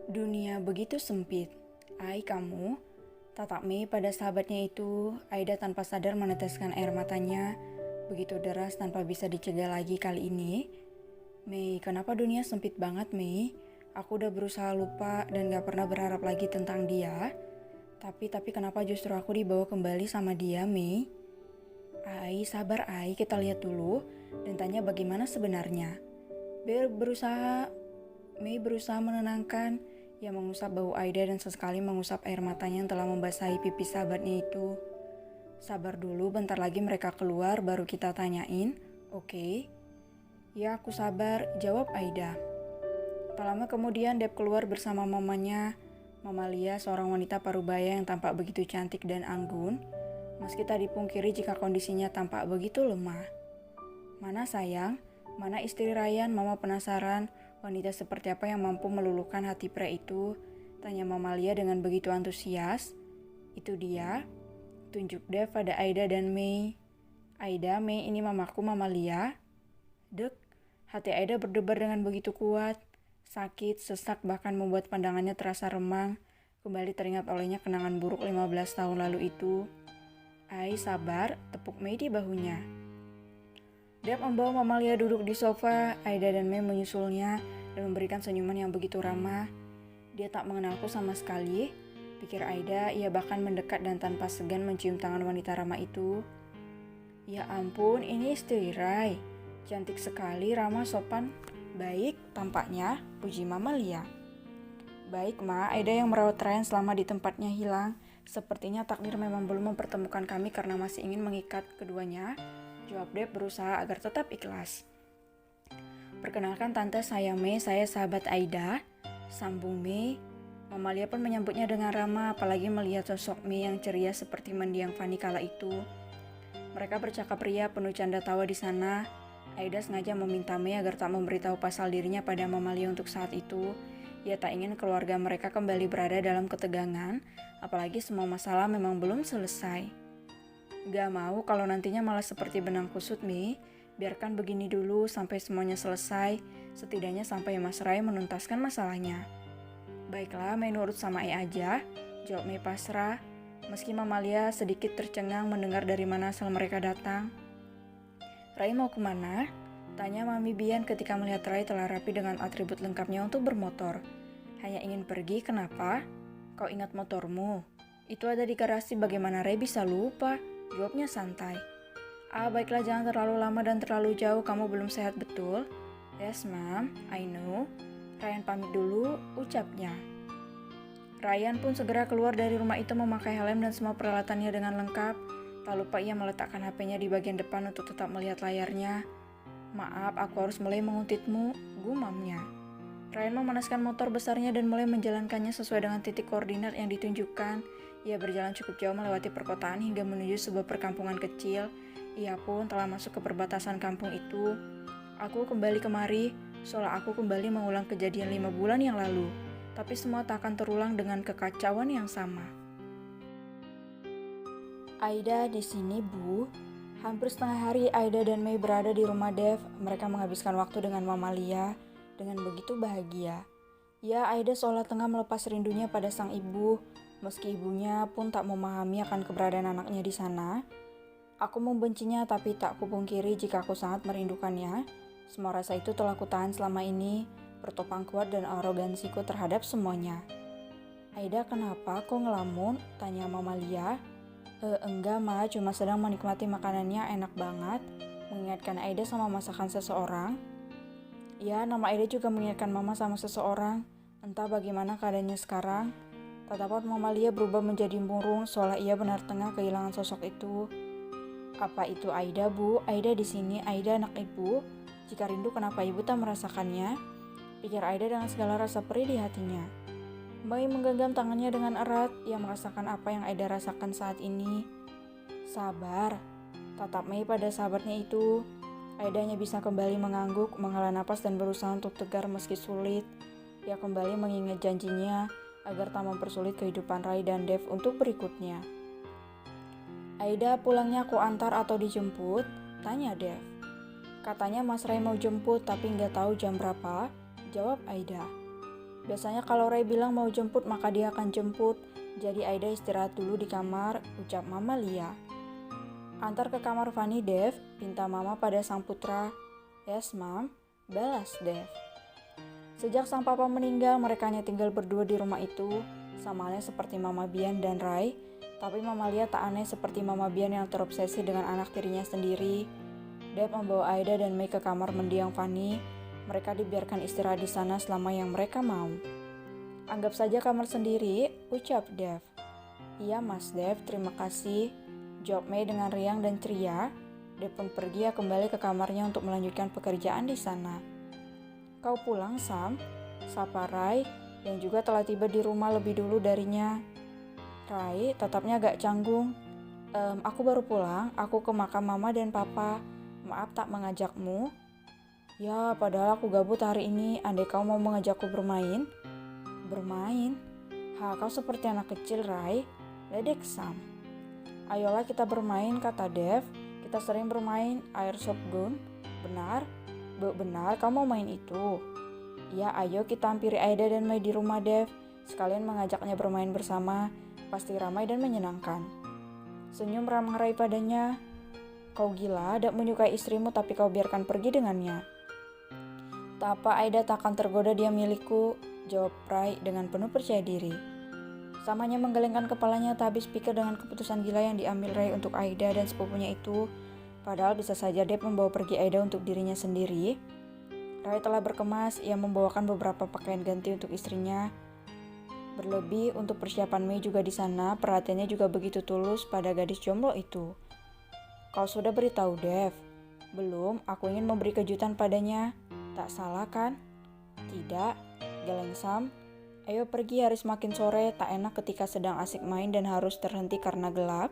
Dunia begitu sempit. Ai kamu, tatap Mei pada sahabatnya itu. Aida tanpa sadar meneteskan air matanya. Begitu deras tanpa bisa dicegah lagi kali ini. Mei, kenapa dunia sempit banget Mei? Aku udah berusaha lupa dan gak pernah berharap lagi tentang dia. Tapi kenapa justru aku dibawa kembali sama dia Mei? Ai, sabar Ai, kita lihat dulu dan tanya bagaimana sebenarnya. Mei berusaha menenangkan. Ia mengusap bau Aida dan sesekali mengusap air matanya yang telah membasahi pipi sahabatnya itu. Sabar dulu, bentar lagi mereka keluar baru kita tanyain, oke? Ya aku sabar, jawab Aida. Tak lama kemudian Deb keluar bersama mamanya. Mama Lia seorang wanita parubaya yang tampak begitu cantik dan anggun. Meski tak dipungkiri jika kondisinya tampak begitu lemah. Mana sayang? Mana istri Ryan? Mama penasaran. Wanita seperti apa yang mampu meluluhkan hati pria itu? Tanya Mama Lia dengan begitu antusias. Itu dia. Tunjuk Dev pada Aida dan Mei. Aida, Mei, ini mamaku, Mama Lia. Dek, hati Aida berdebar dengan begitu kuat. Sakit, sesak, bahkan membuat pandangannya terasa remang. Kembali teringat olehnya kenangan buruk 15 tahun lalu itu. Ai, sabar, tepuk Mei di bahunya. Deb membawa Mama Lia duduk di sofa. Aida dan Mei menyusulnya dan memberikan senyuman yang begitu ramah. Dia tak mengenalku sama sekali, pikir Aida. Ia bahkan mendekat dan tanpa segan mencium tangan wanita ramah itu. Ya ampun, ini istri Rai. Cantik sekali, ramah, sopan, baik tampaknya, puji Mama Lia. Baik Ma, Aida yang merawat Ryan selama di tempatnya hilang. Sepertinya takdir memang belum mempertemukan kami karena masih ingin mengikat keduanya. Jawab Deb berusaha agar tetap ikhlas. Perkenalkan tante, saya Mei, saya sahabat Aida. Sambung Mei. Mama Lia pun menyambutnya dengan ramah, apalagi melihat sosok Mei yang ceria seperti mendiang Fanny kala itu. Mereka bercakap ria penuh canda tawa di sana. Aida sengaja meminta Mei agar tak memberitahu pasal dirinya pada Mama Lia untuk saat itu. Ia tak ingin keluarga mereka kembali berada dalam ketegangan, apalagi semua masalah memang belum selesai. Gak mau kalau nantinya malah seperti benang kusut Mei. Biarkan begini dulu sampai semuanya selesai. Setidaknya sampai Mas Rai menuntaskan masalahnya. Baiklah, Mei nurut sama aja, jawab Mei pasrah. Meski Mama Lia sedikit tercengang mendengar dari mana asal mereka datang. Rai mau kemana? Tanya Mami Bian ketika melihat Rai telah rapi dengan atribut lengkapnya untuk bermotor. Hanya ingin pergi, kenapa? Kau ingat motormu? Itu ada di garasi, bagaimana Rai bisa lupa? Jawabnya santai. Baiklah, jangan terlalu lama dan terlalu jauh, kamu belum sehat betul? Yes, Mom, I know. Ryan pamit dulu, ucapnya. Ryan pun segera keluar dari rumah itu memakai helm dan semua peralatannya dengan lengkap. Tak lupa ia meletakkan HP-nya di bagian depan untuk tetap melihat layarnya. Maaf, aku harus mulai menguntitmu, gumamnya. Ryan memanaskan motor besarnya dan mulai menjalankannya sesuai dengan titik koordinat yang ditunjukkan. Ia berjalan cukup jauh melewati perkotaan hingga menuju sebuah perkampungan kecil. Ia pun telah masuk ke perbatasan kampung itu. Aku kembali kemari, seolah aku kembali mengulang kejadian 5 bulan yang lalu. Tapi semua tak akan terulang dengan kekacauan yang sama. Aida di sini, Bu. Hampir setengah hari Aida dan Mei berada di rumah Dev. Mereka menghabiskan waktu dengan Mama Lia dengan begitu bahagia. Ya, Aida seolah tengah melepas rindunya pada sang ibu. Meski ibunya pun tak memahami akan keberadaan anaknya di sana. Aku membencinya, tapi tak kupungkiri jika aku sangat merindukannya. Semua rasa itu telah kutahan selama ini, bertopang kuat dan arogansiku terhadap semuanya. Aida, kenapa kok ngelamun? Tanya Mama Lia. Enggak Ma, cuma sedang menikmati makanannya, enak banget. Mengingatkan Aida sama masakan seseorang. Ya, nama Aida juga mengingatkan Mama sama seseorang. Entah bagaimana keadaannya sekarang. Tatapan Mama Lia berubah menjadi murung, seolah ia benar tengah kehilangan sosok itu. Apa itu Aida, Bu? Aida di sini, Aida anak ibu. Jika rindu, kenapa ibu tak merasakannya? Pikir Aida dengan segala rasa perih di hatinya. Mei menggenggam tangannya dengan erat. Ia merasakan apa yang Aida rasakan saat ini. Sabar, tatap Mei pada sahabatnya itu. Aida hanya bisa kembali mengangguk, menghela napas dan berusaha untuk tegar meski sulit. Ia kembali mengingat janjinya agar tak mempersulit kehidupan Rai dan Dev untuk berikutnya. Aida, pulangnya aku antar atau dijemput? Tanya Dev. Katanya Mas Rai mau jemput tapi nggak tahu jam berapa, jawab Aida. Biasanya kalau Rai bilang mau jemput maka dia akan jemput, jadi Aida istirahat dulu di kamar, ucap Mama Lia. Antar ke kamar Fanny Dev, pinta Mama pada sang putra. Yes, Mam, balas Dev. Sejak sang papa meninggal, mereka hanya tinggal berdua di rumah itu, sama halnya seperti Mama Bian dan Rai. Tapi Mama Lia tak aneh seperti Mama Bian yang terobsesi dengan anak tirinya sendiri. Dev membawa Aida dan Mei ke kamar mendiang Fanny. Mereka dibiarkan istirahat di sana selama yang mereka mau. Anggap saja kamar sendiri, ucap Dev. Iya Mas Dev, terima kasih, jawab Mei dengan riang dan ceria. Dev pun pergi kembali ke kamarnya untuk melanjutkan pekerjaan di sana. Kau pulang, Sam? Sapa Rai, yang juga telah tiba di rumah lebih dulu darinya. Rai tatapnya agak canggung. Aku baru pulang, aku ke makam Mama dan Papa. Maaf tak mengajakmu. Ya, padahal aku gabut hari ini, andai kau mau mengajakku bermain. Bermain? Kau seperti anak kecil, Rai. Ledek Sam. Ayolah kita bermain, kata Dev. Kita sering bermain airsoft gun. Benar? Benar, kamu mau main itu? Ya, ayo kita hampiri Aida dan Mei di rumah Dev. Sekalian mengajaknya bermain bersama. Pasti ramai dan menyenangkan. Senyum ramah Rai padanya. Kau gila, tak menyukai istrimu tapi kau biarkan pergi dengannya. Tak apa, Aida tak akan tergoda, dia milikku, jawab Rai dengan penuh percaya diri. Samanya menggelengkan kepalanya, tak habis pikir dengan keputusan gila yang diambil Rai untuk Aida dan sepupunya itu. Padahal bisa saja Dev membawa pergi Aida untuk dirinya sendiri. Rai telah berkemas, ia membawakan beberapa pakaian ganti untuk istrinya. Berlebih untuk persiapan Mei juga di sana, perhatiannya juga begitu tulus pada gadis jomblo itu. Kau sudah beritahu Dev? Belum, aku ingin memberi kejutan padanya. Tak salah kan? Tidak, geleng Sam. Ayo pergi, hari semakin sore, tak enak ketika sedang asik main dan harus terhenti karena gelap.